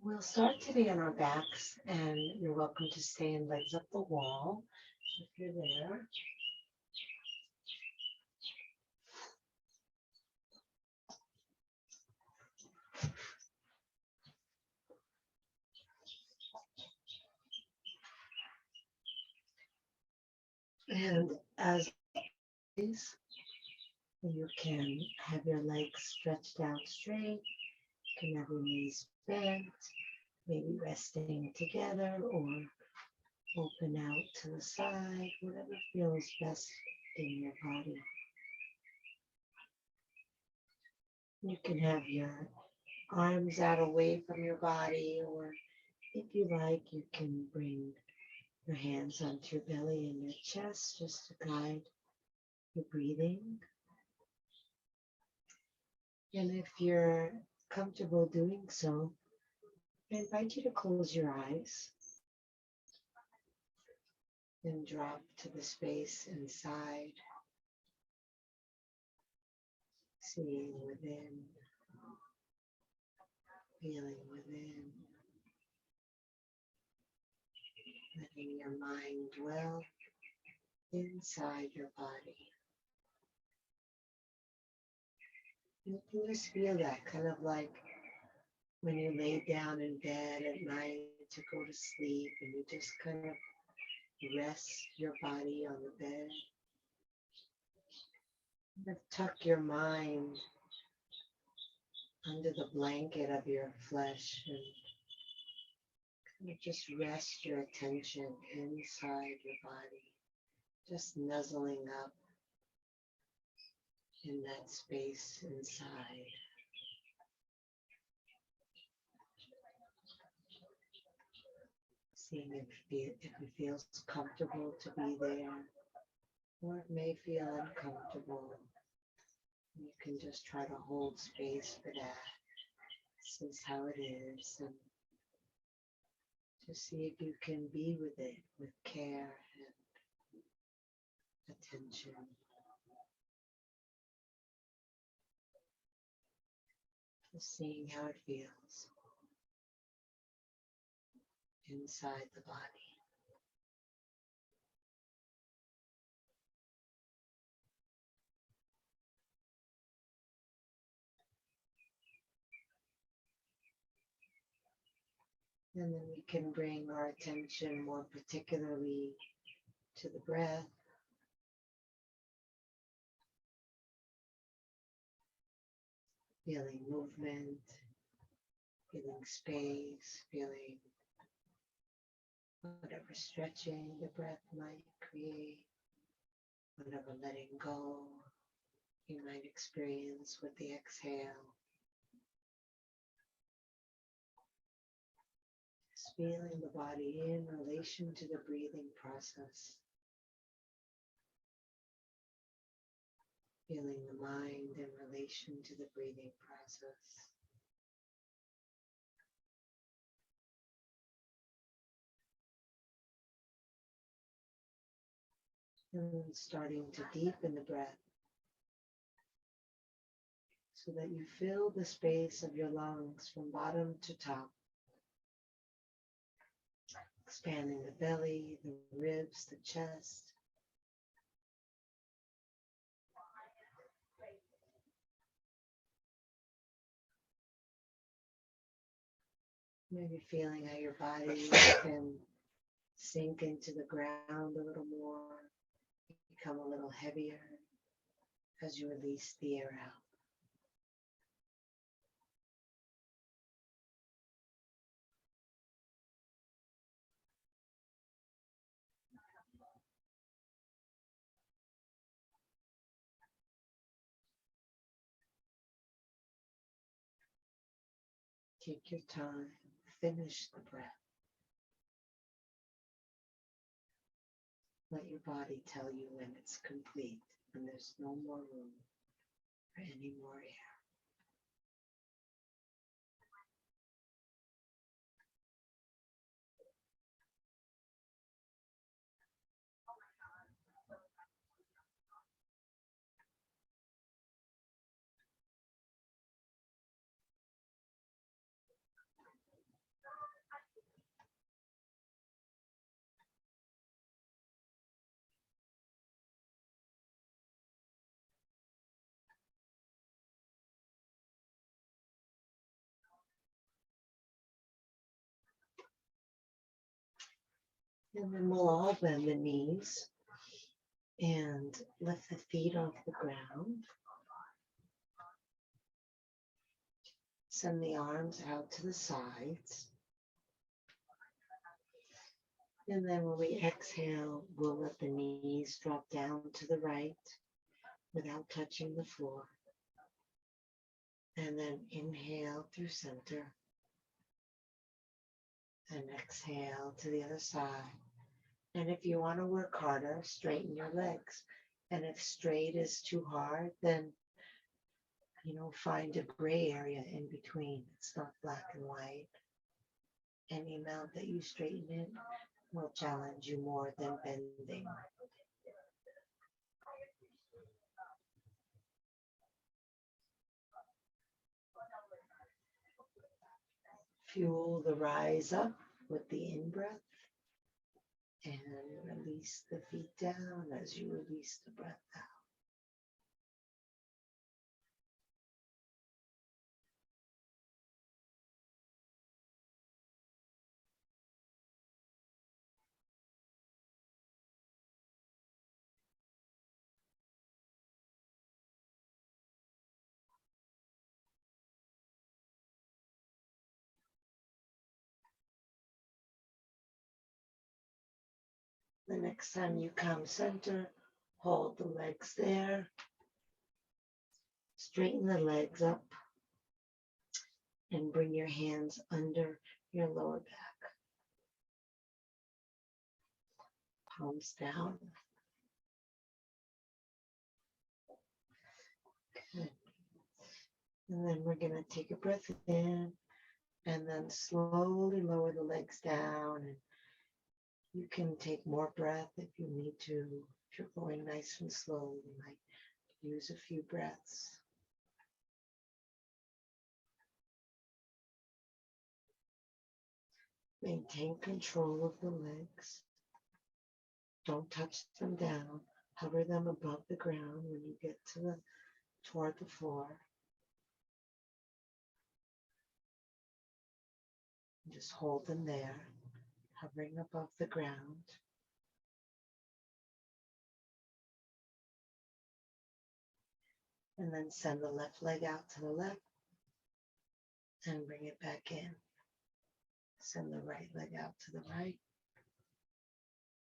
We'll start today on our backs, and you're welcome to stay in legs up the wall if you're there. And as always, you can have your legs stretched out straight, you can have your knees bent, maybe resting together or open out to the side, whatever feels best in your body. You can have your arms out away from your body, or if you like, you can bring your hands onto your belly and your chest just to guide your breathing. And if you're comfortable doing so, I invite you to close your eyes and drop to the space inside, seeing within, feeling within, letting your mind dwell inside your body. You can just feel that, kind of like when you lay down in bed at night to go to sleep and you just kind of rest your body on the bed. Kind of tuck your mind under the blanket of your flesh and kind of just rest your attention inside your body, just nuzzling up in that space inside. Seeing if it feels comfortable to be there, or it may feel uncomfortable. You can just try to hold space for that. This is how it is, and just see if you can be with it with care and attention. Just seeing how it feels inside the body. And then we can bring our attention more particularly to the breath. Feeling movement, feeling space, feeling whatever stretching the breath might create, whatever letting go you might experience with the exhale. Just feeling the body in relation to the breathing process. Feeling the mind in relation to the breathing process. And then starting to deepen the breath so that you fill the space of your lungs from bottom to top. Expanding the belly, the ribs, the chest. Maybe feeling how your body can sink into the ground a little more, become a little heavier as you release the air out. Take your time, finish the breath. Let your body tell you when it's complete, when there's no more room for any more air. And then we'll all bend the knees and lift the feet off the ground. Send the arms out to the sides. And then when we exhale, we'll let the knees drop down to the right without touching the floor. And then inhale through center. And exhale to the other side. And if you want to work harder, straighten your legs. And if straight is too hard, then find a gray area in between. It's not black and white. Any amount that you straighten it will challenge you more than bending. Fuel the rise up with the in-breath and release the feet down as you release the breath out. The next time you come center, hold the legs there. Straighten the legs up and bring your hands under your lower back. Palms down. Good. And then we're going to take a breath in and then slowly lower the legs down. And you can take more breath if you need to. If you're going nice and slow, you might use a few breaths. Maintain control of the legs. Don't touch them down. Hover them above the ground when you get toward the floor. And just hold them there, hovering above the ground. And then send the left leg out to the left and bring it back in. Send the right leg out to the right.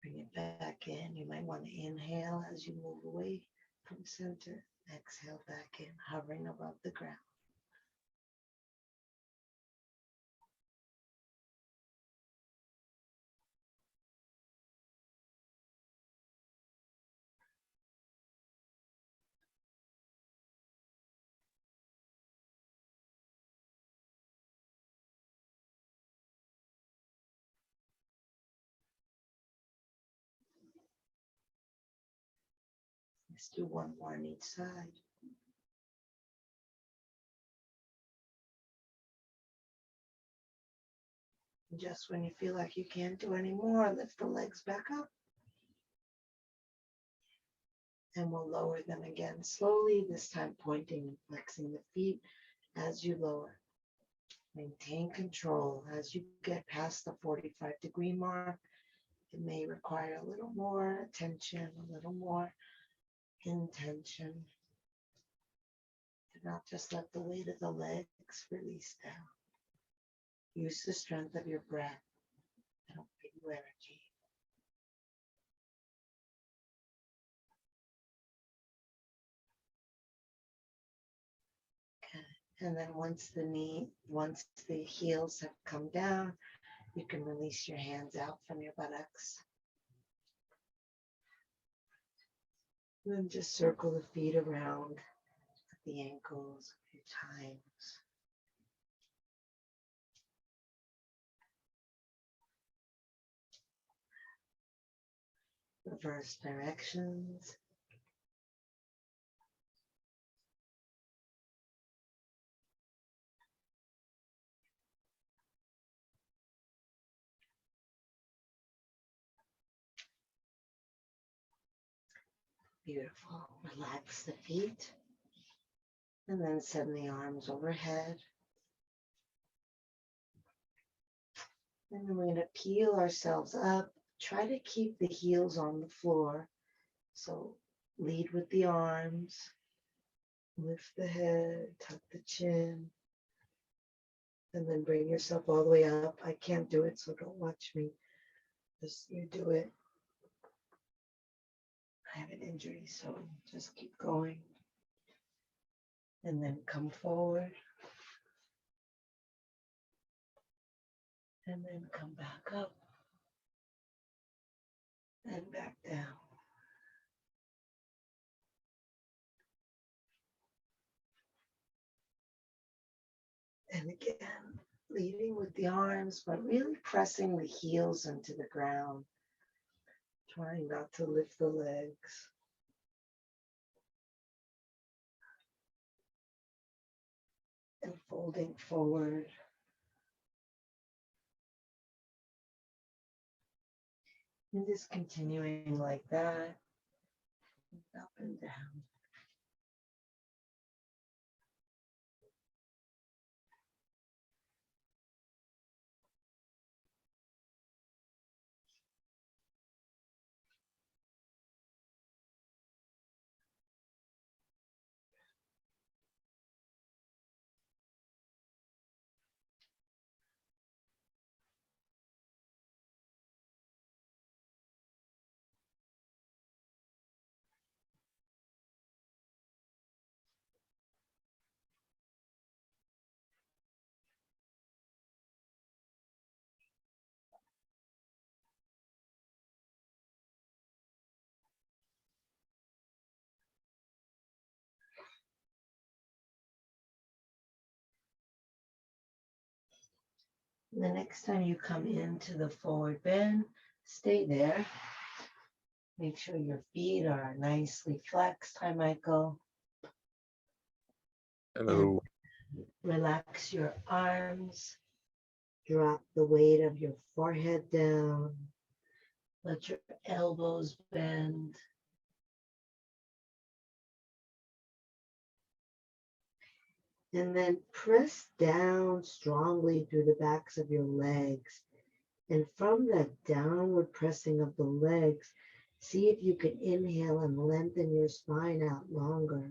Bring it back in. You might want to inhale as you move away from center. Exhale back in, hovering above the ground. Let's do one more on each side. Just when you feel like you can't do any more, lift the legs back up. And we'll lower them again slowly, this time pointing and flexing the feet as you lower. Maintain control. As you get past the 45-degree mark, it may require a little more attention, a little more intention. Do not just let the weight of the legs release down. Use the strength of your breath. It'll give you energy. Okay. And then once the heels have come down, you can release your hands out from your buttocks. And then just circle the feet around at the ankles a few times. Reverse directions. Beautiful. Relax the feet. And then send the arms overhead. And then we're going to peel ourselves up try to keep the heels on the floor. So lead with the arms, lift the head, tuck the chin, and then bring yourself all the way up. I can't do it, so don't watch me. Just you do it. I have an injury, so just keep going. And then come forward. And then come back up. And back down. And again, leading with the arms, but really pressing the heels into the ground. Trying not to lift the legs. And folding forward. And just continuing like that, up and down. The next time you come into the forward bend, stay there. Make sure your feet are nicely flexed. Hi, Michael. Hello. And relax your arms. Drop the weight of your forehead down. Let your elbows bend. And then press down strongly through the backs of your legs. And from that downward pressing of the legs, see if you can inhale and lengthen your spine out longer.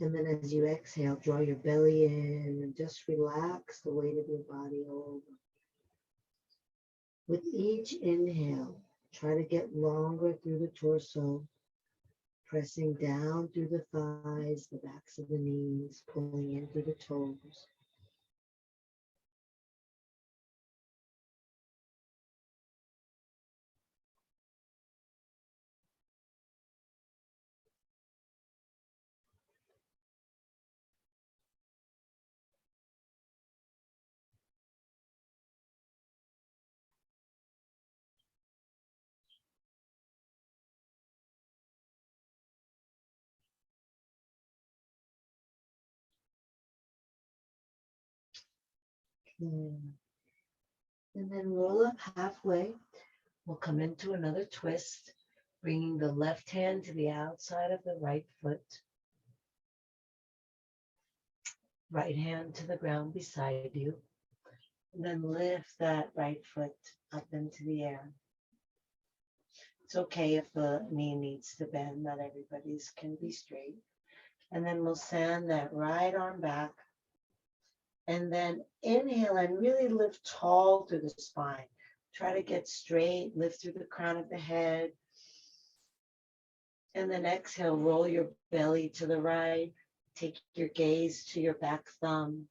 And then as you exhale, draw your belly in and just relax the weight of your body over. With each inhale, try to get longer through the torso, pressing down through the thighs, the backs of the knees, pulling in through the toes. And then roll up halfway. We'll come into another twist, bringing the left hand to the outside of the right foot. Right hand to the ground beside you. And then lift that right foot up into the air. It's okay if the knee needs to bend, not everybody's can be straight. And then we'll send that right arm back. And then inhale and really lift tall through the spine. Try to get straight, lift through the crown of the head. And then exhale, roll your belly to the right. Take your gaze to your back thumb.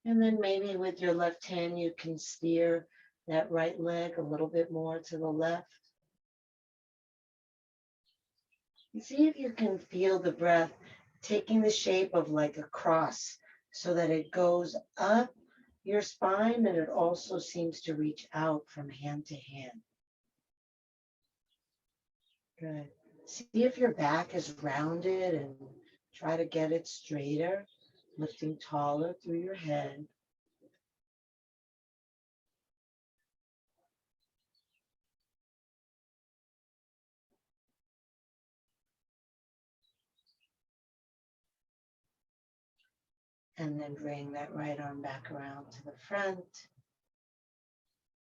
And then maybe with your left hand, you can steer that right leg a little bit more to the left. And see if you can feel the breath taking the shape of like a cross so that it goes up your spine and it also seems to reach out from hand to hand. Good. See if your back is rounded and try to get it straighter, lifting taller through your head. And then bring that right arm back around to the front.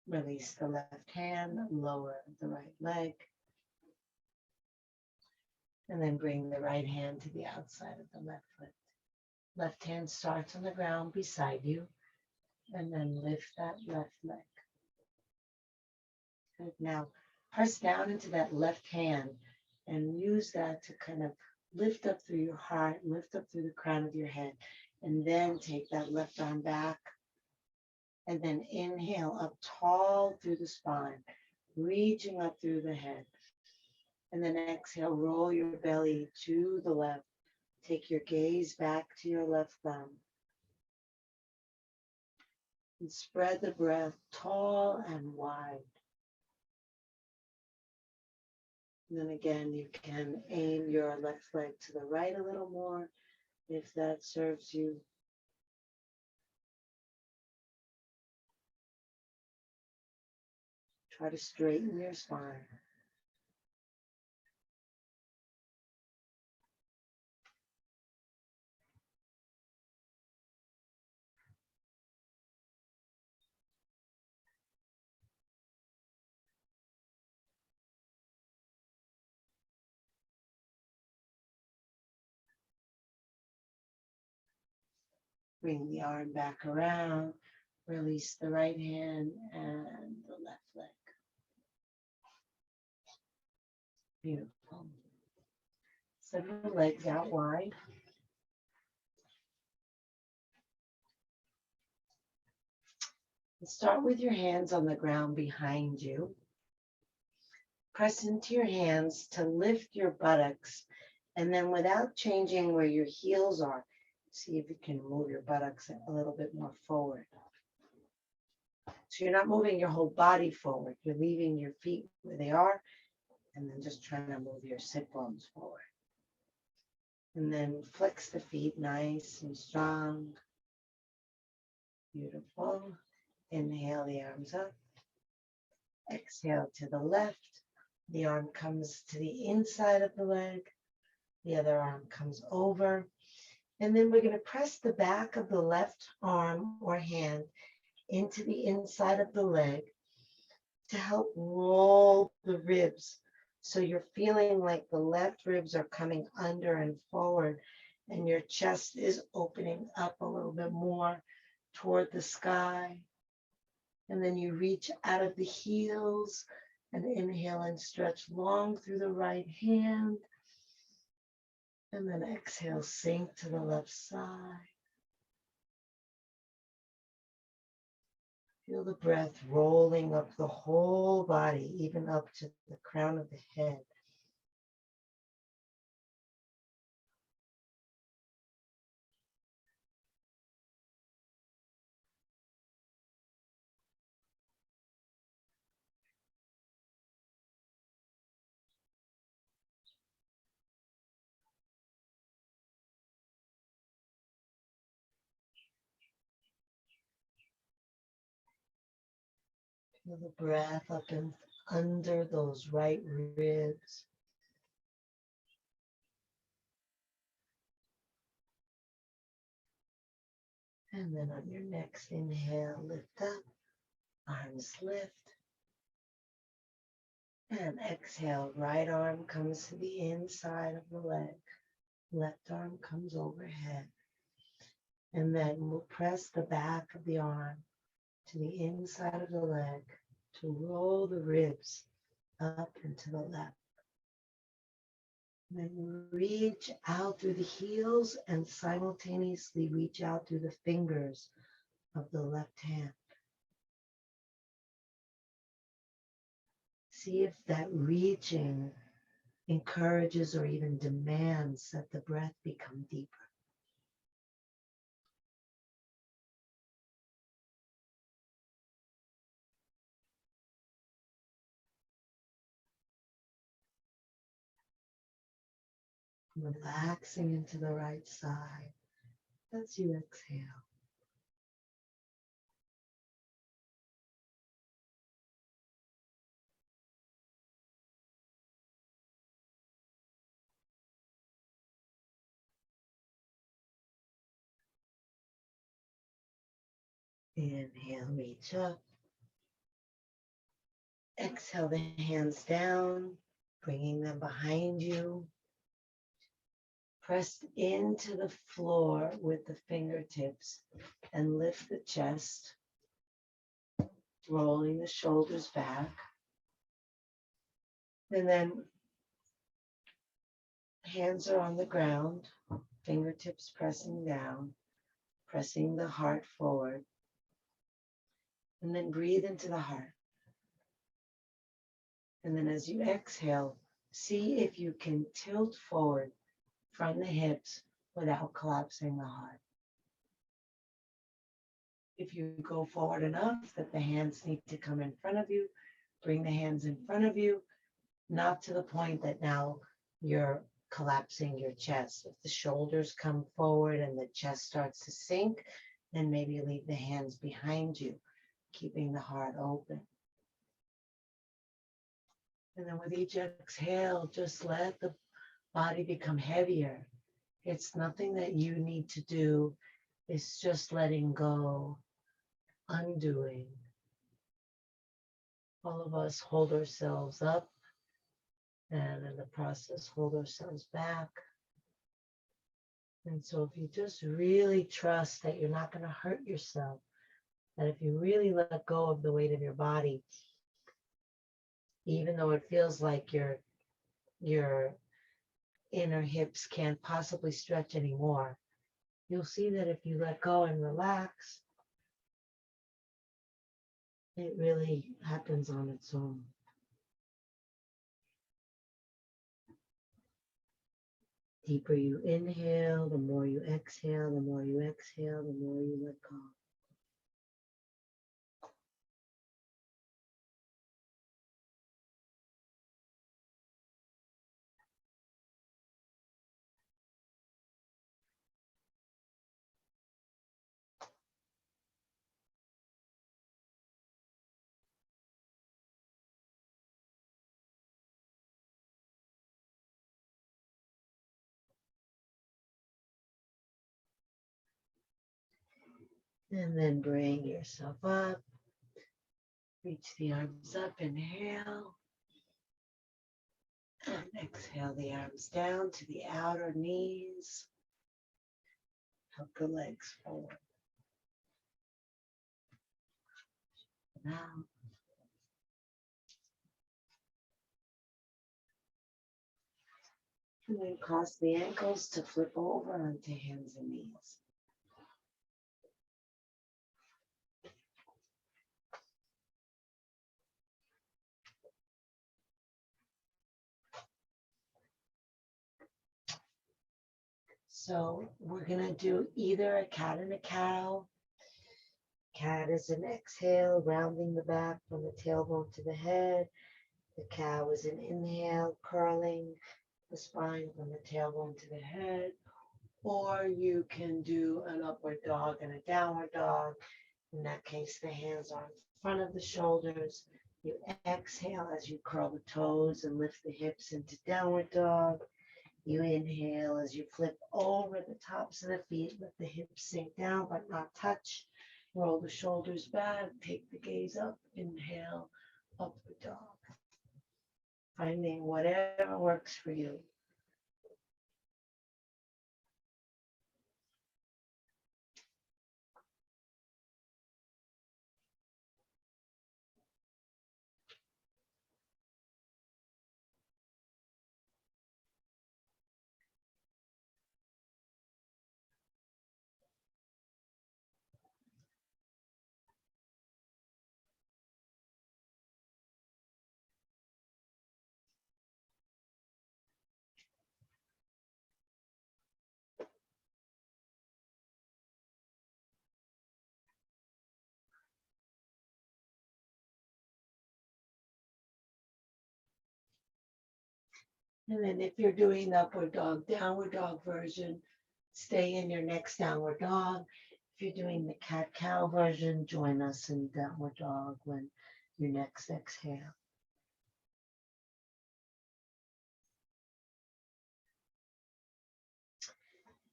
Release the left hand, lower the right leg, and then bring the right hand to the outside of the left foot. Left hand starts on the ground beside you, and then lift that left leg. Good. Now, press down into that left hand and use that to kind of lift up through your heart, lift up through the crown of your head, and then take that left arm back. And then inhale up tall through the spine, reaching up through the head. And then exhale, roll your belly to the left. Take your gaze back to your left thumb. And spread the breath tall and wide. And then again, you can aim your left leg to the right a little more if that serves you. Try to straighten your spine. Bring the arm back around. Release the right hand and the left leg. Beautiful. Send the legs out wide. And start with your hands on the ground behind you. Press into your hands to lift your buttocks. And then without changing where your heels are, see if you can move your buttocks a little bit more forward. So you're not moving your whole body forward. You're leaving your feet where they are and then just trying to move your sit bones forward. And then flex the feet nice and strong. Beautiful. Inhale the arms up. Exhale to the left. The arm comes to the inside of the leg. The other arm comes over. And then we're going to press the back of the left arm or hand into the inside of the leg to help roll the ribs. So you're feeling like the left ribs are coming under and forward, and your chest is opening up a little bit more toward the sky. And then you reach out of the heels and inhale and stretch long through the right hand. And then exhale, sink to the left side. Feel the breath rolling up the whole body, even up to the crown of the head. Feel the breath up and under those right ribs. And then on your next inhale, lift up, arms lift. And exhale, right arm comes to the inside of the leg. Left arm comes overhead. And then we'll press the back of the arm to the inside of the leg to roll the ribs up and to the left. And then reach out through the heels and simultaneously reach out through the fingers of the left hand. See if that reaching encourages or even demands that the breath become deeper. Relaxing into the right side as you exhale. Inhale, reach up. Exhale the hands down, bringing them behind you. Press into the floor with the fingertips and lift the chest, rolling the shoulders back. And then hands are on the ground, fingertips pressing down, pressing the heart forward. And then breathe into the heart. And then as you exhale, see if you can tilt forward from the hips without collapsing the heart. If you go forward enough that the hands need to come in front of you, bring the hands in front of you, not to the point that now you're collapsing your chest. If the shoulders come forward and the chest starts to sink, then maybe leave the hands behind you, keeping the heart open. And then with each exhale, just let the body become heavier. It's nothing that you need to do. It's just letting go, undoing. All of us hold ourselves up and in the process hold ourselves back. And so if you just really trust that you're not going to hurt yourself, that if you really let go of the weight of your body, even though it feels like your inner hips can't possibly stretch anymore, you'll see that if you let go and relax, it really happens on its own. Deeper you inhale, the more you exhale, the more you exhale, the more you let go. And then bring yourself up. Reach the arms up, inhale. And exhale the arms down to the outer knees. Help the legs forward. Now, and then cross the ankles to flip over onto hands and knees. So we're going to do either a cat and a cow. Cat is an exhale, rounding the back from the tailbone to the head. The cow is an inhale, curling the spine from the tailbone to the head. Or you can do an upward dog and a downward dog. In that case, the hands are in front of the shoulders. You exhale as you curl the toes and lift the hips into downward dog. You inhale as you flip over the tops of the feet, let the hips sink down but not touch. Roll the shoulders back, take the gaze up, inhale, upward dog. Finding whatever works for you. And then if you're doing the upward dog, downward dog version, stay in your next downward dog. If you're doing the cat-cow version, join us in downward dog when you next exhale.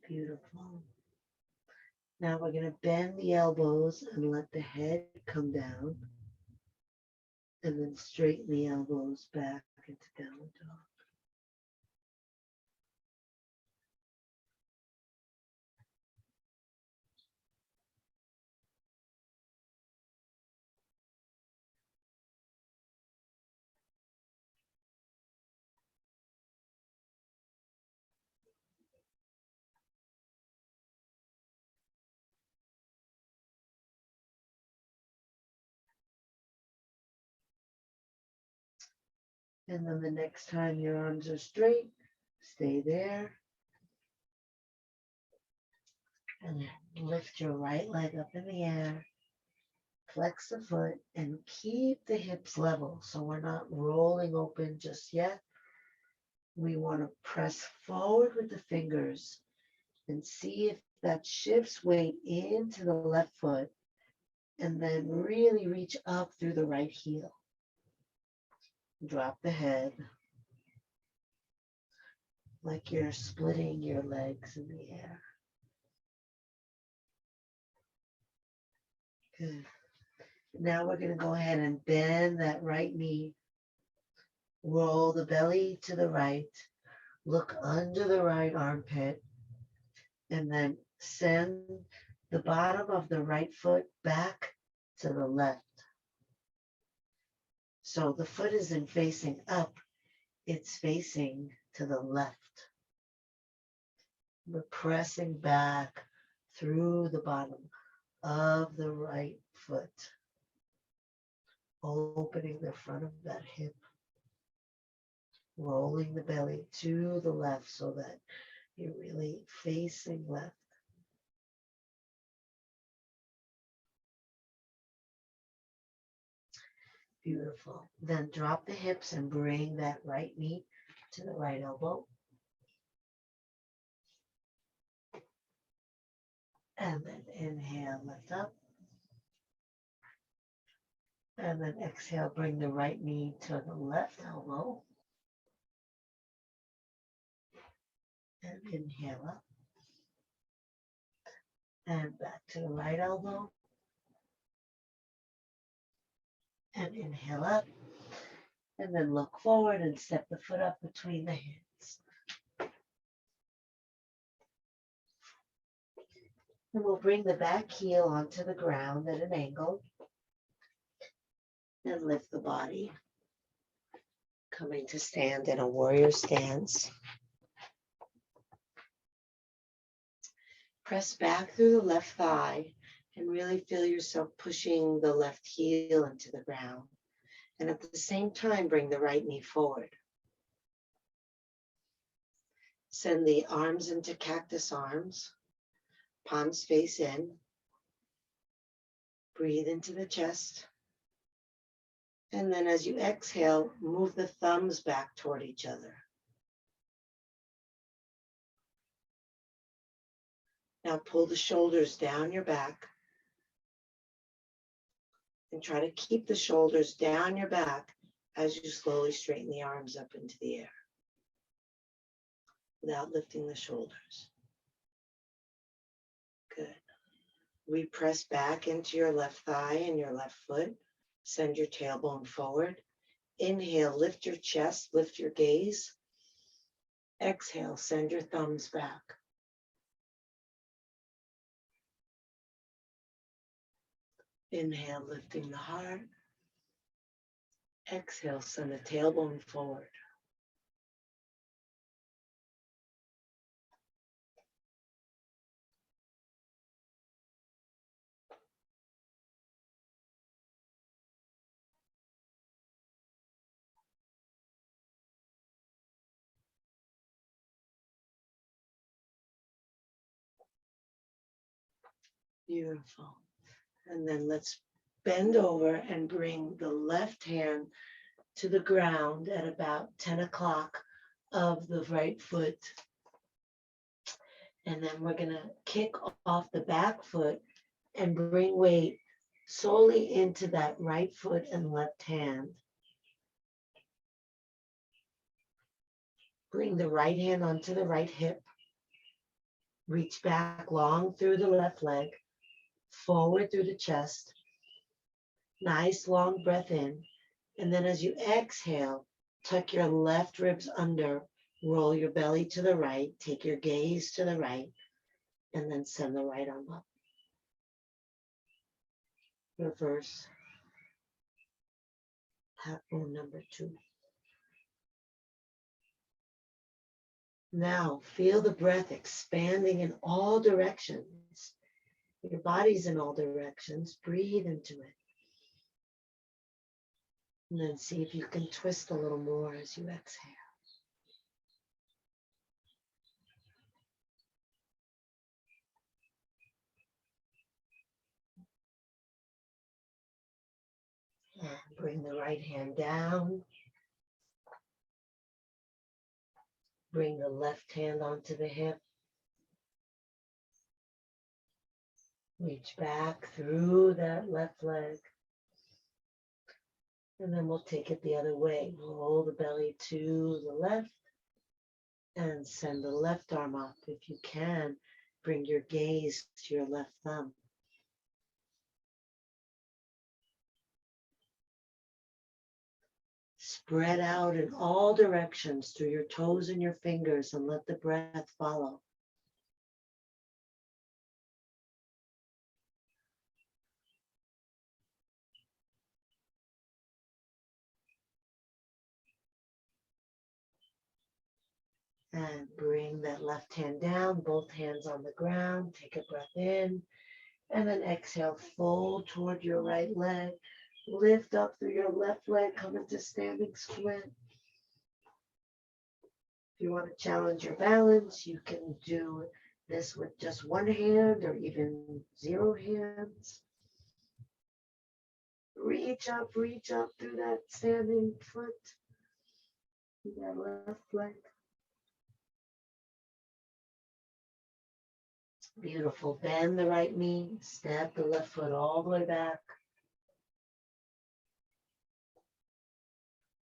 Beautiful. Now we're going to bend the elbows and let the head come down. And then straighten the elbows back into downward dog. And then the next time your arms are straight, stay there. And lift your right leg up in the air. Flex the foot and keep the hips level. So we're not rolling open just yet. We want to press forward with the fingers and see if that shifts weight into the left foot and then really reach up through the right heel. Drop the head like you're splitting your legs in the air. Good. Now we're going to go ahead and bend that right knee. Roll the belly to the right. Look under the right armpit. And then send the bottom of the right foot back to the left. So the foot isn't facing up, it's facing to the left. We're pressing back through the bottom of the right foot, opening the front of that hip, rolling the belly to the left so that you're really facing left. Beautiful. Then drop the hips and bring that right knee to the right elbow. And then inhale, lift up. And then exhale, bring the right knee to the left elbow. And inhale up. And back to the right elbow. And inhale up. And then look forward and step the foot up between the hands. And we'll bring the back heel onto the ground at an angle. And lift the body. Coming to stand in a warrior stance. Press back through the left thigh and really feel yourself pushing the left heel into the ground. And at the same time, bring the right knee forward. Send the arms into cactus arms, palms face in. Breathe into the chest. And then as you exhale, move the thumbs back toward each other. Now pull the shoulders down your back. And try to keep the shoulders down your back as you slowly straighten the arms up into the air without lifting the shoulders. Good. Repress back into your left thigh and your left foot. Send your tailbone forward. Inhale, lift your chest, lift your gaze. Exhale, send your thumbs back. Inhale, lifting the heart. Exhale, send the tailbone forward. Beautiful. And then let's bend over and bring the left hand to the ground at about 10 o'clock of the right foot. And then we're going to kick off the back foot and bring weight solely into that right foot and left hand. Bring the right hand onto the right hip. Reach back long through the left leg, forward through the chest. Nice long breath in. And then as you exhale, tuck your left ribs under, roll your belly to the right, take your gaze to the right, and then send the right arm up. Reverse. Half moon number 2. Now feel the breath expanding in all directions. Your body's in all directions. Breathe into it. And then see if you can twist a little more as you exhale. And bring the right hand down. Bring the left hand onto the hip. Reach back through that left leg. And then we'll take it the other way. Roll the belly to the left and send the left arm up. If you can, bring your gaze to your left thumb. Spread out in all directions through your toes and your fingers and let the breath follow. And bring that left hand down, both hands on the ground. Take a breath in. And then exhale, fold toward your right leg. Lift up through your left leg, come into standing squat. If you want to challenge your balance, you can do this with just one hand or even 0 hands. Reach up through that standing foot, through that left leg. Beautiful. Bend the right knee, step the left foot all the way back.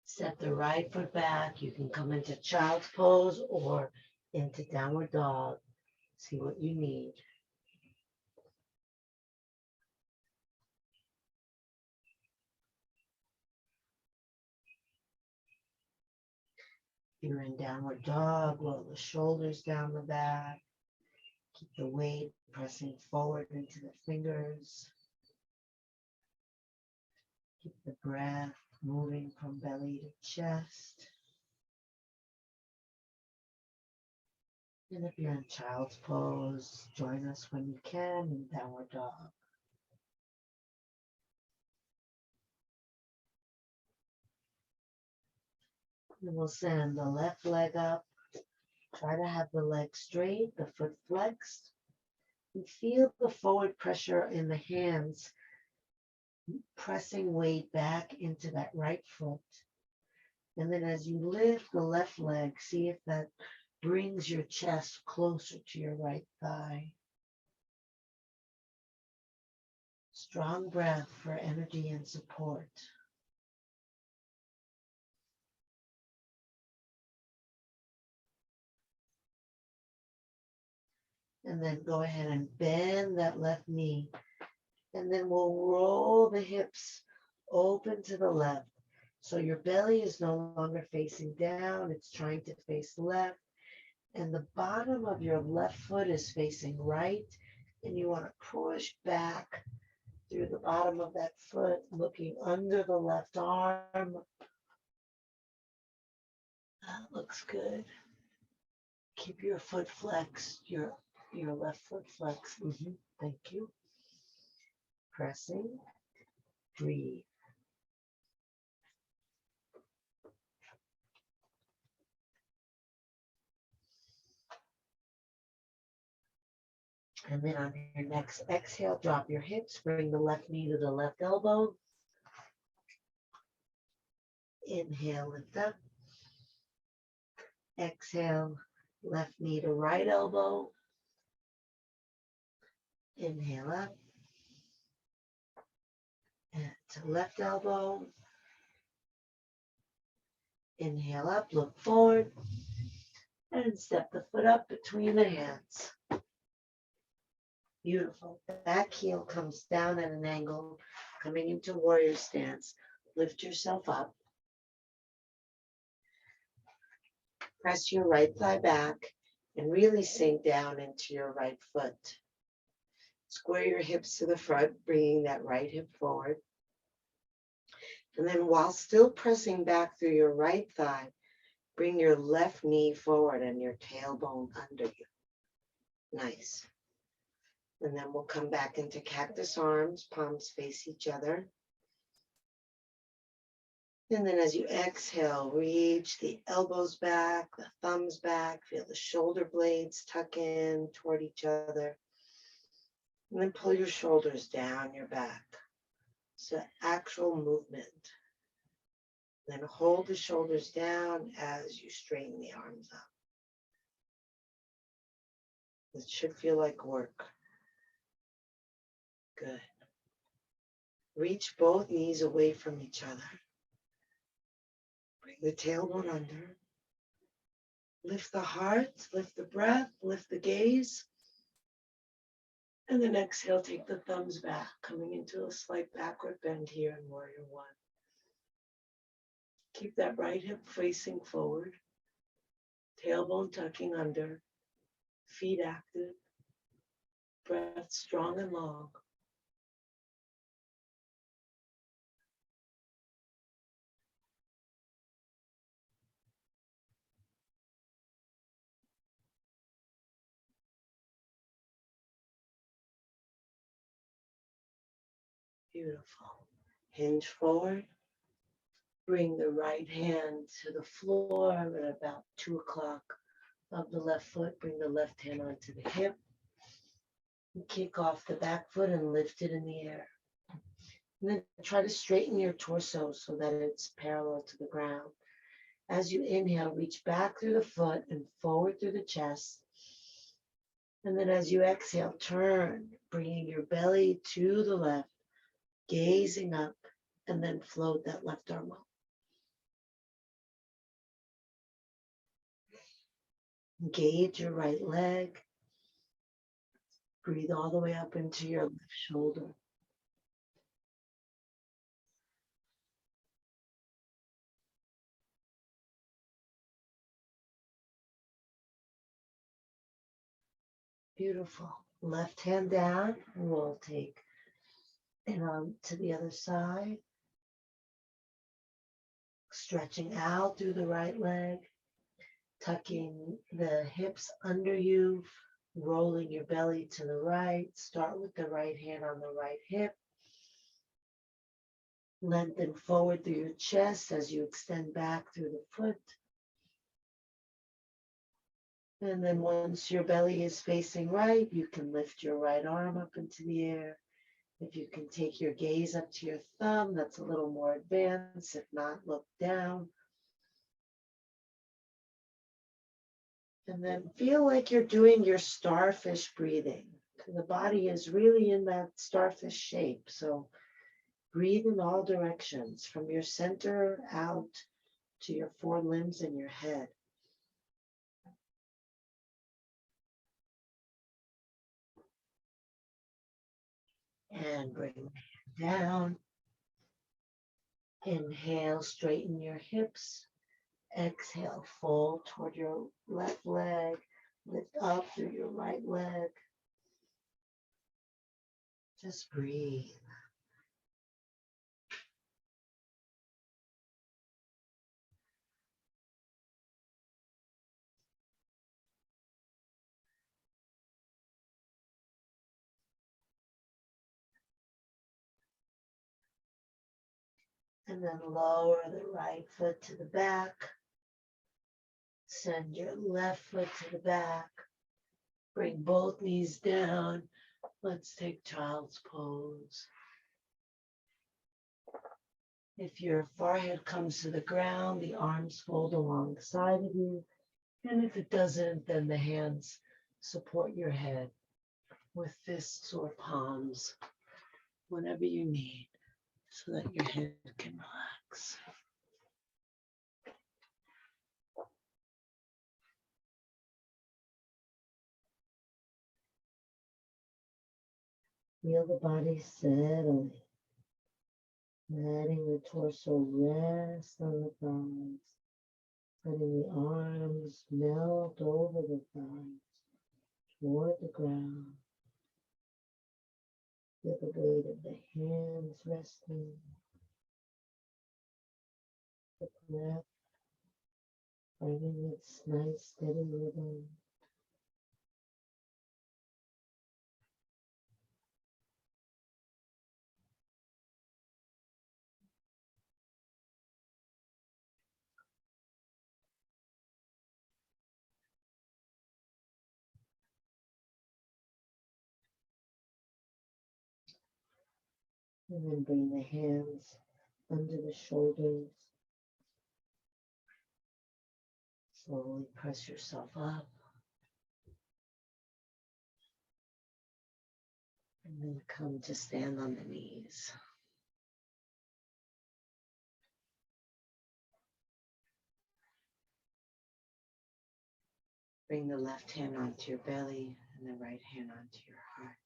Step the right foot back. You can come into child's pose or into downward dog. See what you need. You're in downward dog. Roll the shoulders down the back. Keep the weight pressing forward into the fingers. Keep the breath moving from belly to chest. And if you're in child's pose, join us when you can in downward dog. And we'll send the left leg up. Try to have the leg straight, the foot flexed. And feel the forward pressure in the hands, pressing weight back into that right foot. And then as you lift the left leg, see if that brings your chest closer to your right thigh. Strong breath for energy and support. And then go ahead and bend that left knee. And then we'll roll the hips open to the left. So your belly is no longer facing down, it's trying to face left. And the bottom of your left foot is facing right. And you want to push back through the bottom of that foot, looking under the left arm. That looks good. Keep your foot flexed, your left foot flexed. Thank you. Pressing. Breathe. And then on your next exhale, drop your hips, bring the left knee to the left elbow. Inhale, lift up. Exhale, left knee to right elbow. Inhale up. And to left elbow. Inhale up, look forward. And step the foot up between the hands. Beautiful. Back heel comes down at an angle, coming into warrior stance. Lift yourself up. Press your right thigh back and really sink down into your right foot. Square your hips to the front, bringing that right hip forward. And then while still pressing back through your right thigh, bring your left knee forward and your tailbone under you. Nice. And then we'll come back into cactus arms, palms face each other. And then as you exhale, reach the elbows back, the thumbs back, feel the shoulder blades tuck in toward each other. And then pull your shoulders down your back. So actual movement. Then hold the shoulders down as you straighten the arms up. It should feel like work. Good. Reach both knees away from each other. Bring the tailbone under. Lift the heart, lift the breath, lift the gaze. And then exhale, take the thumbs back, coming into a slight backward bend here in Warrior One. Keep that right hip facing forward, tailbone tucking under, feet active, breath strong and long. Beautiful. Hinge forward. Bring the right hand to the floor at about 2 o'clock of the left foot. Bring the left hand onto the hip. And kick off the back foot and lift it in the air. And then try to straighten your torso so that it's parallel to the ground. As you inhale, reach back through the foot and forward through the chest. And then as you exhale, turn, bringing your belly to the left, gazing up, and then float that left arm up. Engage your right leg. Breathe all the way up into your left shoulder. Beautiful. Left hand down, and we'll take it on to the other side. Stretching out through the right leg, tucking the hips under you, rolling your belly to the right. Start with the right hand on the right hip. Lengthen forward through your chest as you extend back through the foot. And then once your belly is facing right, you can lift your right arm up into the air. If you can take your gaze up to your thumb, that's a little more advanced. If not, look down. And then feel like you're doing your starfish breathing. The body is really in that starfish shape. So breathe in all directions, from your center out to your forelimbs and your head. And bring it down. Inhale, straighten your hips. Exhale, fold toward your left leg. Lift up through your right leg. Just breathe. And then lower the right foot to the back. Send your left foot to the back. Bring both knees down. Let's take child's pose. If your forehead comes to the ground, the arms fold alongside of you. And if it doesn't, then the hands support your head with fists or palms, whatever you need, so that your head can relax. Feel the body settling. Letting the torso rest on the thighs. Letting the arms melt over the thighs toward the ground. Feel the weight of the hands resting. The breath finding its nice steady rhythm. And then bring the hands under the shoulders. Slowly press yourself up. And then come to stand on the knees. Bring the left hand onto your belly and the right hand onto your heart.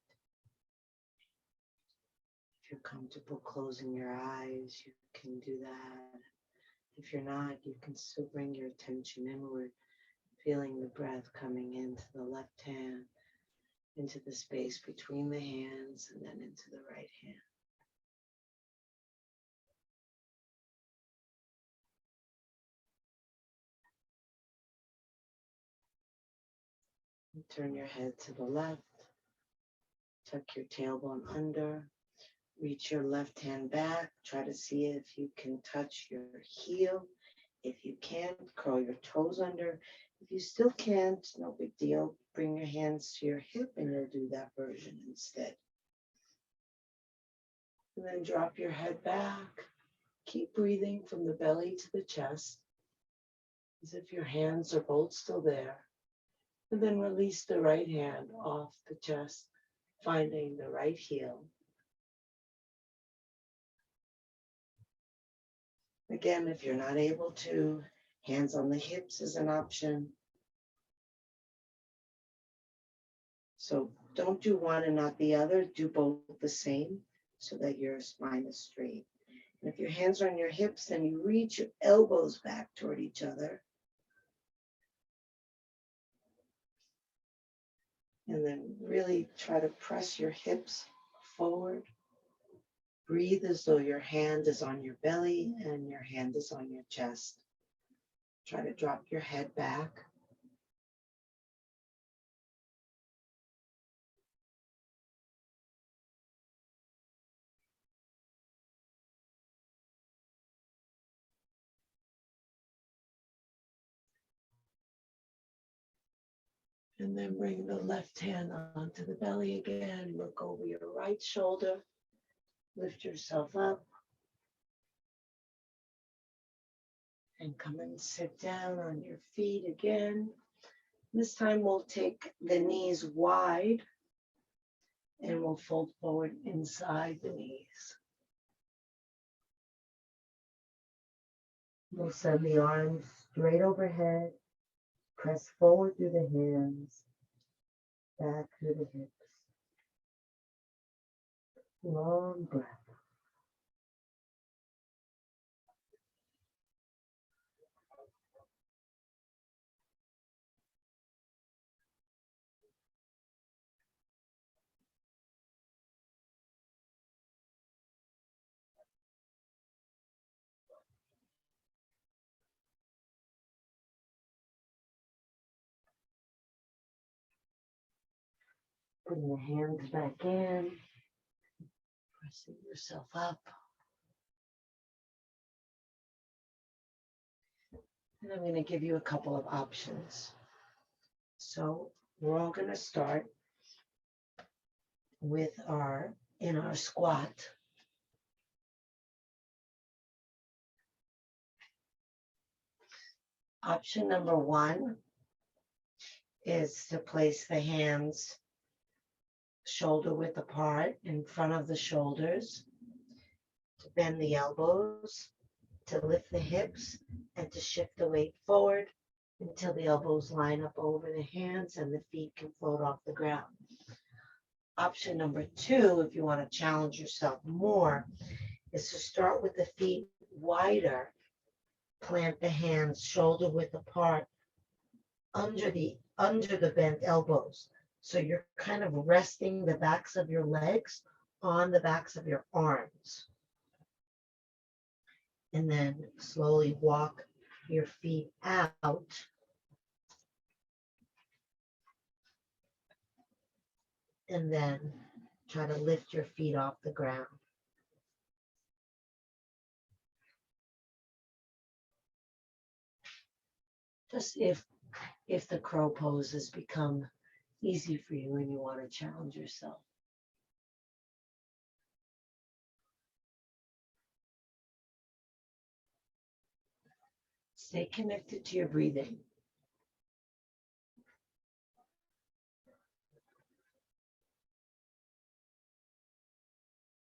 If you're comfortable closing your eyes, you can do that. If you're not, you can still bring your attention inward, feeling the breath coming into the left hand, into the space between the hands, and then into the right hand. And turn your head to the left, tuck your tailbone under, reach your left hand back, try to see if you can touch your heel. If you can't, curl your toes under. If you still can't, no big deal. Bring your hands to your hip and you'll do that version instead. And then drop your head back. Keep breathing from the belly to the chest, as if your hands are both still there. And then release the right hand off the chest, finding the right heel. Again, if you're not able to, hands on the hips is an option. So don't do one and not the other. Do both the same so that your spine is straight. And if your hands are on your hips, then you reach your elbows back toward each other. And then really try to press your hips forward. Breathe as though your hand is on your belly and your hand is on your chest. Try to drop your head back. And then bring the left hand onto the belly again. Look over your right shoulder. Lift yourself up. And come and sit down on your feet again. This time we'll take the knees wide and we'll fold forward inside the knees. We'll send the arms straight overhead. Press forward through the hands, back through the hips. Long breath. Bring the hands back in, pressing yourself up. And I'm going to give you a couple of options. So we're all going to start with in our squat. Option number one is to place the hands shoulder width apart in front of the shoulders, to bend the elbows, to lift the hips, and to shift the weight forward until the elbows line up over the hands and the feet can float off the ground. Option number two, if you want to challenge yourself more, is to start with the feet wider, plant the hands shoulder width apart under the bent elbows. So you're kind of resting the backs of your legs on the backs of your arms. And then slowly walk your feet out. And then try to lift your feet off the ground. Just if the crow pose has become easy for you and you want to challenge yourself. Stay connected to your breathing.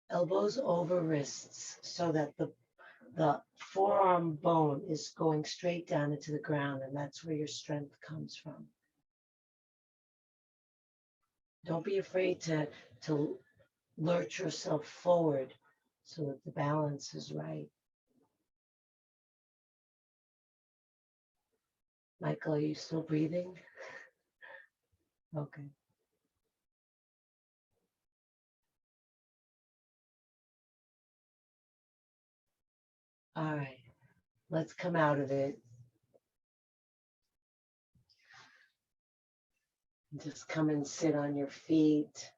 Elbows over wrists so that the forearm bone is going straight down into the ground, and that's where your strength comes from. Don't be afraid to lurch yourself forward so that the balance is right. Michael, are you still breathing? Okay. All right. Let's come out of it. Just come and sit on your feet.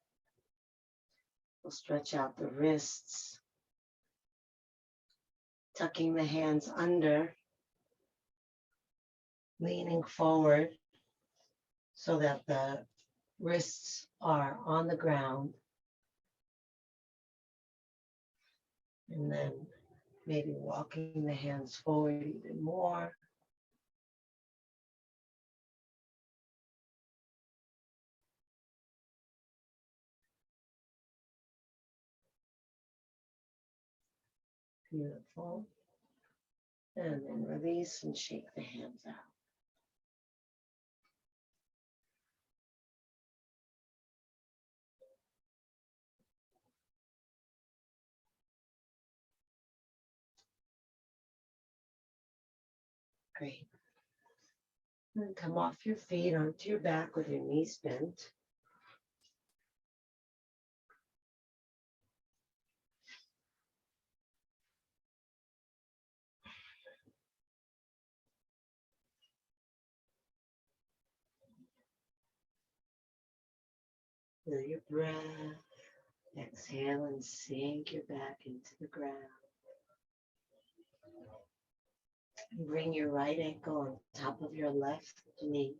We'll stretch out the wrists, tucking the hands under, leaning forward so that the wrists are on the ground. And then maybe walking the hands forward even more. Beautiful. And then release and shake the hands out. Great. And come off your feet onto your back with your knees bent. Feel your breath. Exhale and sink your back into the ground. And bring your right ankle on top of your left knee.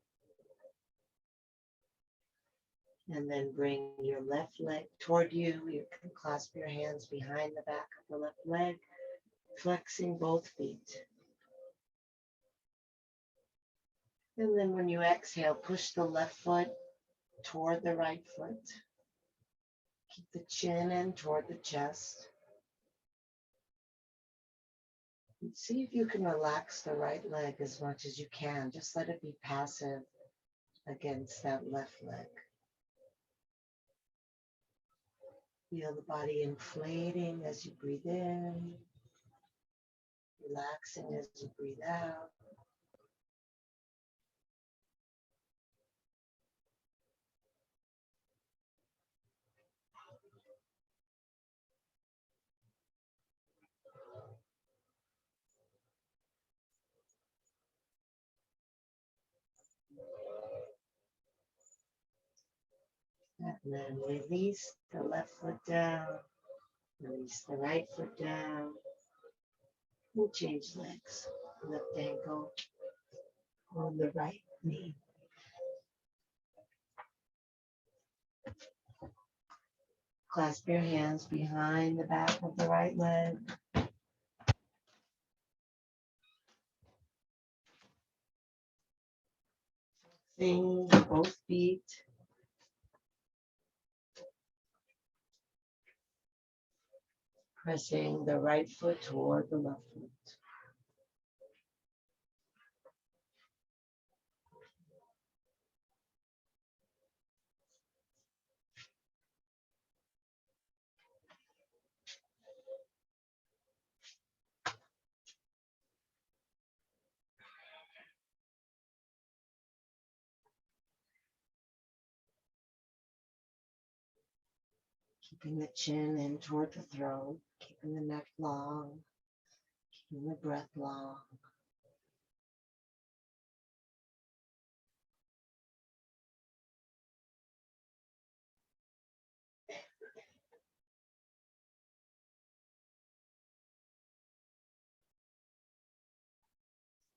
And then bring your left leg toward you. You can clasp your hands behind the back of the left leg, flexing both feet. And then when you exhale, push the left foot toward the right foot. Keep the chin in toward the chest. And see if you can relax the right leg as much as you can. Just let it be passive against that left leg. Feel the body inflating as you breathe in, relaxing as you breathe out. And then release the left foot down, release the right foot down, and change legs. Left ankle on the right knee. Clasp your hands behind the back of the right leg. Flexing both feet. Pressing the right foot toward the left foot. Keeping the chin in toward the throat, keeping the neck long, keeping the breath long.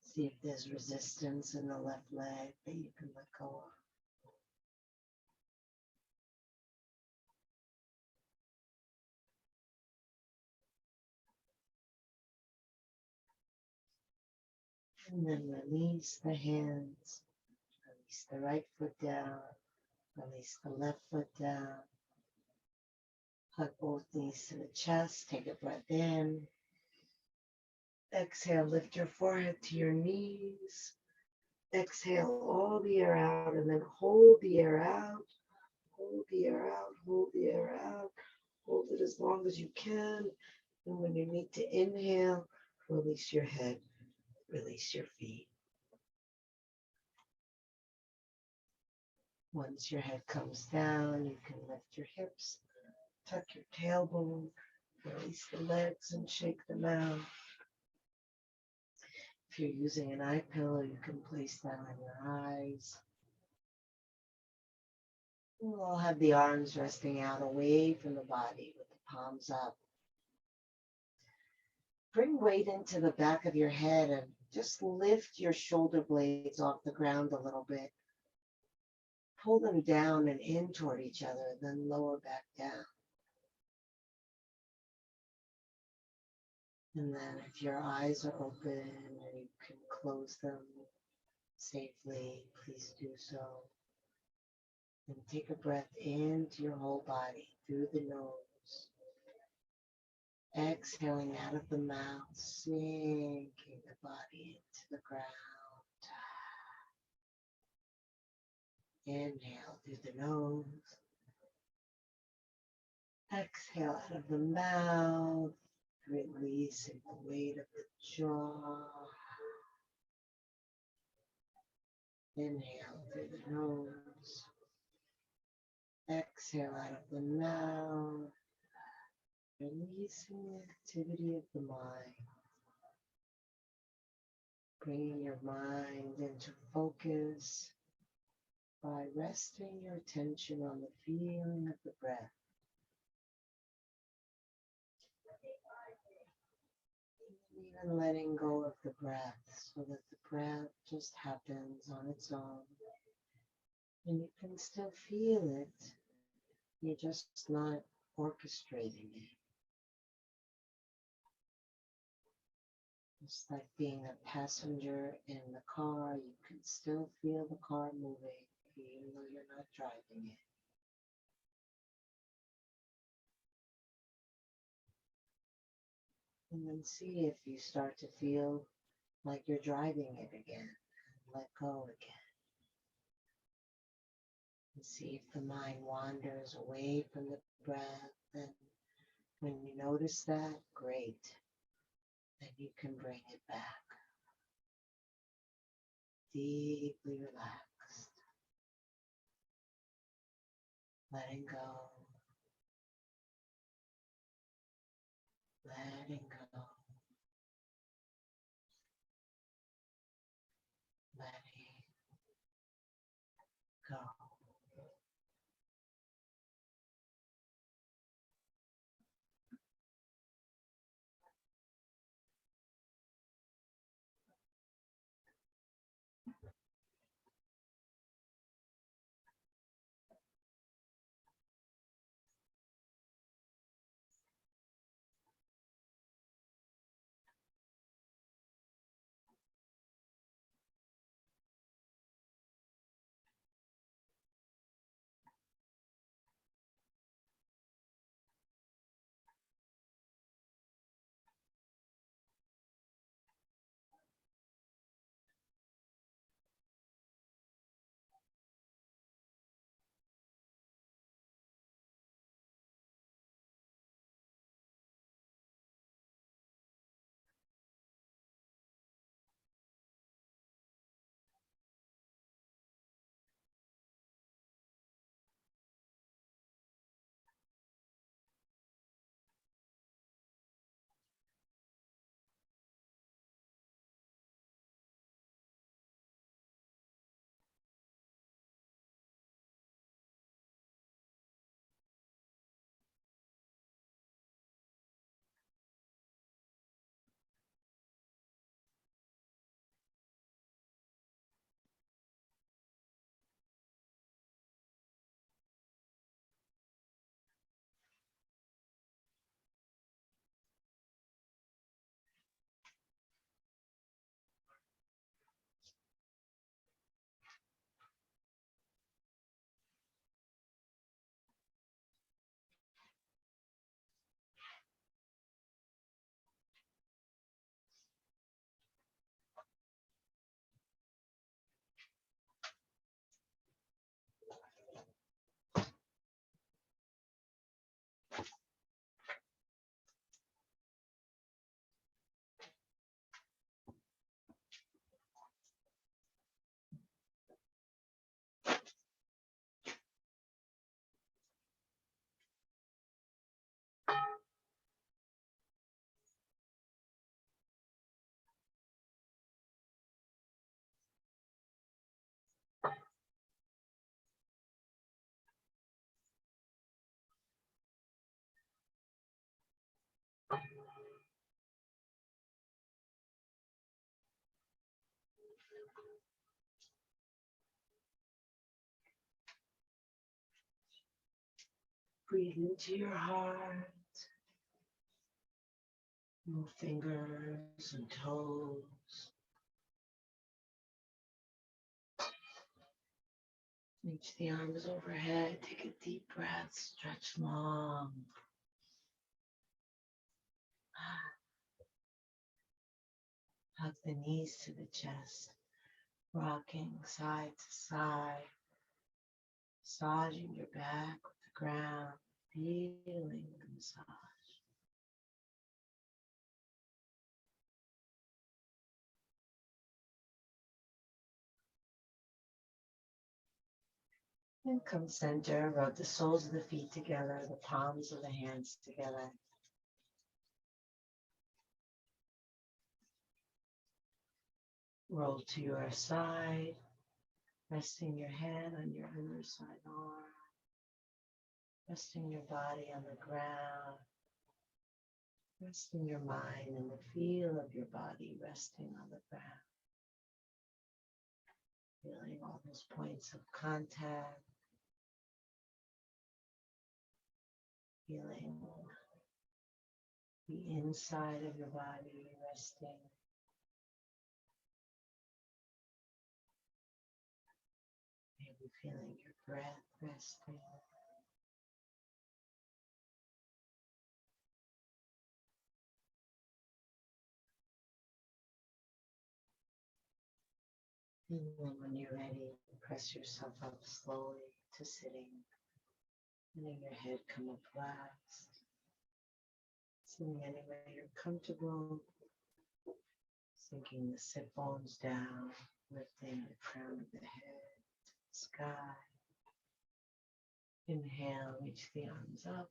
See if there's resistance in the left leg that you can let go of. And then release the hands. Release the right foot down. Release the left foot down. Hug both knees to the chest. Take a breath in. Exhale, lift your forehead to your knees. Exhale all the air out and then hold the air out. Hold the air out. Hold the air out. Hold it as long as you can. And when you need to inhale, release your head. Release your feet. Once your head comes down, you can lift your hips, tuck your tailbone, release the legs and shake them out. If you're using an eye pillow, you can place that on your eyes. We'll all have the arms resting out away from the body with the palms up. Bring weight into the back of your head and just lift your shoulder blades off the ground a little bit. Pull them down and in toward each other, then lower back down. And then if your eyes are open and you can close them safely, please do so. And take a breath into your whole body through the nose. Exhaling out of the mouth, sinking the body into the ground. Inhale through the nose. Exhale out of the mouth, releasing the weight of the jaw. Inhale through the nose. Exhale out of the mouth, releasing the activity of the mind. Bringing your mind into focus by resting your attention on the feeling of the breath. Even letting go of the breath so that the breath just happens on its own. And you can still feel it. You're just not orchestrating it. Just like being a passenger in the car, you can still feel the car moving even though you're not driving it. And then see if you start to feel like you're driving it again. Let go again. And see if the mind wanders away from the breath. And when you notice that, great. Then you can bring it back. Deeply relaxed. Letting go. Letting go. Letting go. Breathe into your heart. Move fingers and toes. Reach the arms overhead. Take a deep breath. Stretch long. Hug the knees to the chest. Rocking side to side. Massaging your back with the ground. Feeling the massage. And come center, rub the soles of the feet together, the palms of the hands together. Roll to your side, resting your head on your underside arm, resting your body on the ground, resting your mind in the feel of your body resting on the ground. Feeling all those points of contact. Feeling the inside of your body resting. Maybe feeling your breath resting. And then when you're ready, press yourself up slowly to sitting. Letting your head come up last. Sitting anywhere you're comfortable. Sinking the sit bones down, lifting the crown of the head to the sky. Inhale, reach the arms up.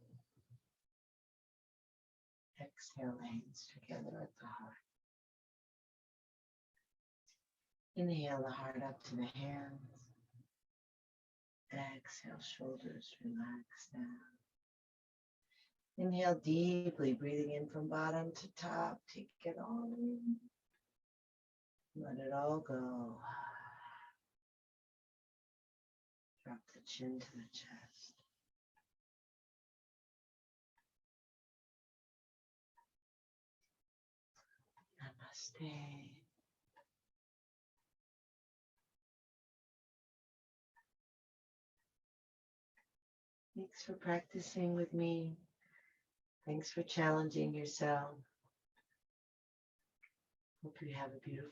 Exhale, hands together at the heart. Inhale the heart up to the hands. Exhale, shoulders relax down. Inhale deeply, breathing in from bottom to top. Take it all in. Let it all go. Drop the chin to the chest. Namaste. Thanks for practicing with me. Thanks for challenging yourself. Hope you have a beautiful